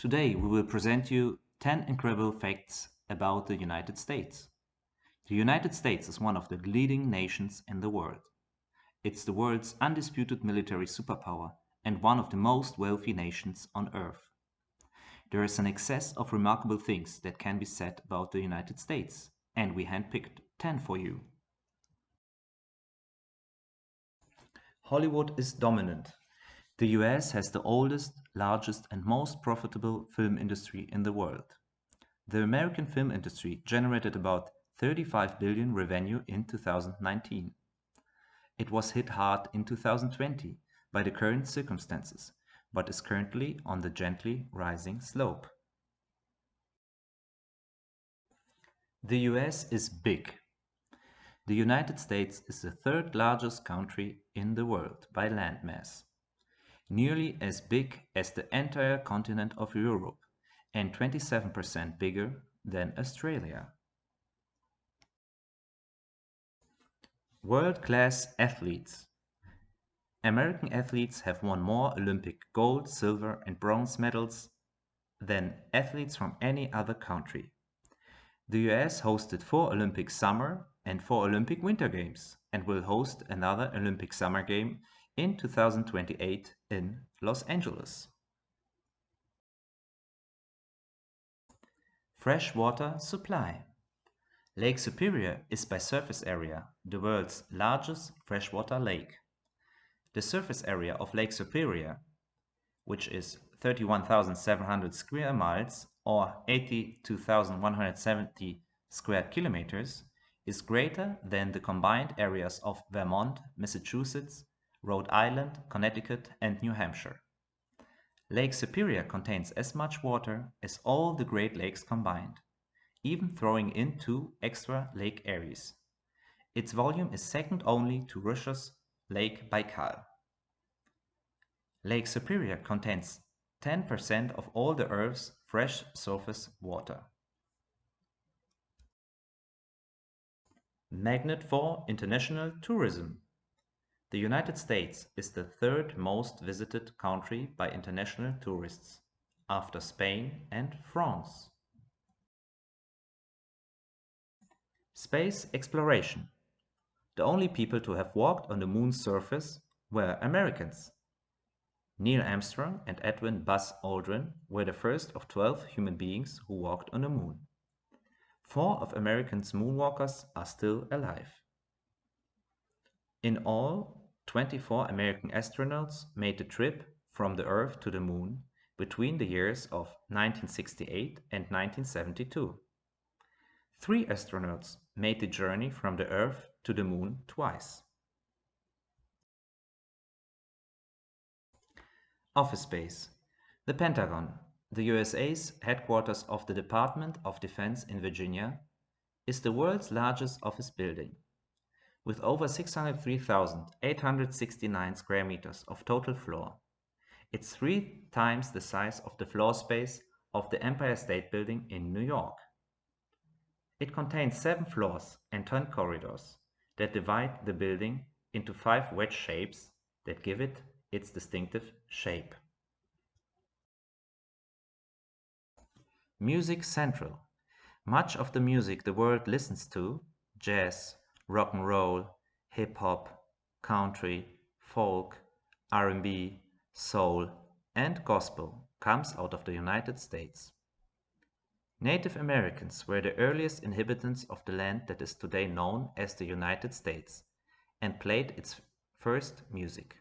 Today we will present you 10 incredible facts about the United States. The United States is one of the leading nations in the world. It's the world's undisputed military superpower and one of the most wealthy nations on Earth. There is an excess of remarkable things that can be said about the United States, and we handpicked 10 for you. Hollywood is dominant. The US has the oldest, largest and most profitable film industry in the world. The American film industry generated about 35 billion revenue in 2019. It was hit hard in 2020 by the current circumstances, but is currently on the gently rising slope. The US is big. The United States is the third largest country in the world by landmass, nearly as big as the entire continent of Europe and 27% bigger than Australia. World-class athletes. American athletes have won more Olympic gold, silver and bronze medals than athletes from any other country. The US hosted 4 Olympic summer and 4 Olympic winter games and will host another Olympic summer game in 2028 in Los Angeles. Freshwater supply. Lake Superior is by surface area the world's largest freshwater lake. The surface area of Lake Superior, which is 31,700 square miles or 82,170 square kilometers, is greater than the combined areas of Vermont, Massachusetts, Rhode Island, Connecticut, and New Hampshire. Lake Superior contains as much water as all the Great Lakes combined, even throwing in 2 extra lake Eries. Its volume is second only to Russia's Lake Baikal. Lake Superior contains 10% of all the Earth's fresh surface water. Magnet for international tourism. The United States is the third most visited country by international tourists, after Spain and France. Space exploration. The only people to have walked on the moon's surface were Americans. Neil Armstrong and Edwin Buzz Aldrin were the first of 12 human beings who walked on the moon. 4 of America's moonwalkers are still alive. In all, 24 American astronauts made the trip from the Earth to the moon between the years of 1968 and 1972. 3 astronauts made the journey from the Earth to the moon twice. Office space. The Pentagon, the USA's headquarters of the Department of Defense in Virginia, is the world's largest office building, with over 603,869 square meters of total floor. It's 3 times the size of the floor space of the Empire State Building in New York. It contains 7 floors and 10 corridors that divide the building into 5 wedge shapes that give it its distinctive shape. Music Central. Much of the music the world listens to, jazz, rock and roll, hip-hop, country, folk, R&B, soul, and gospel, comes out of the United States. Native Americans were the earliest inhabitants of the land that is today known as the United States and played its first music.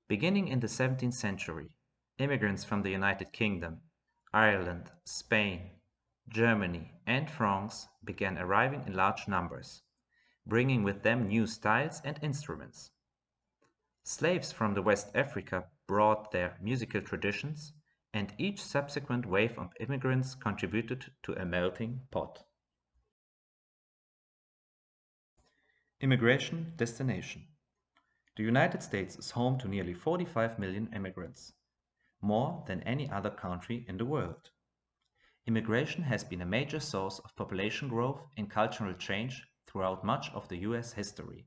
Beginning in the 17th century, immigrants from the United Kingdom, Ireland, Spain, Germany, and France began arriving in large numbers, bringing with them new styles and instruments. Slaves from the West Africa brought their musical traditions, and each subsequent wave of immigrants contributed to a melting pot. Immigration destination. The United States is home to nearly 45 million immigrants, more than any other country in the world. Immigration has been a major source of population growth and cultural change throughout much of the US history.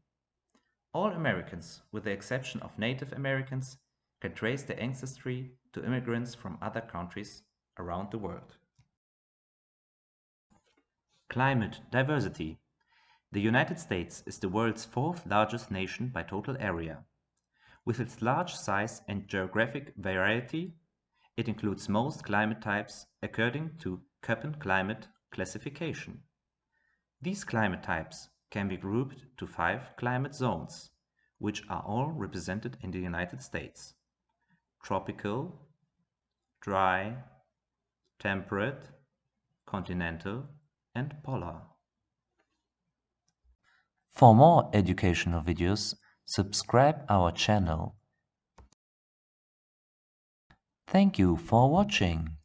All Americans, with the exception of Native Americans, can trace their ancestry to immigrants from other countries around the world. Climate diversity. The United States is the world's fourth largest nation by total area. With its large size and geographic variety, it includes most climate types according to Köppen climate classification. These climate types can be grouped to 5 climate zones, which are all represented in the United States: tropical, dry, temperate, continental, and polar. For more educational videos, subscribe our channel. Thank you for watching.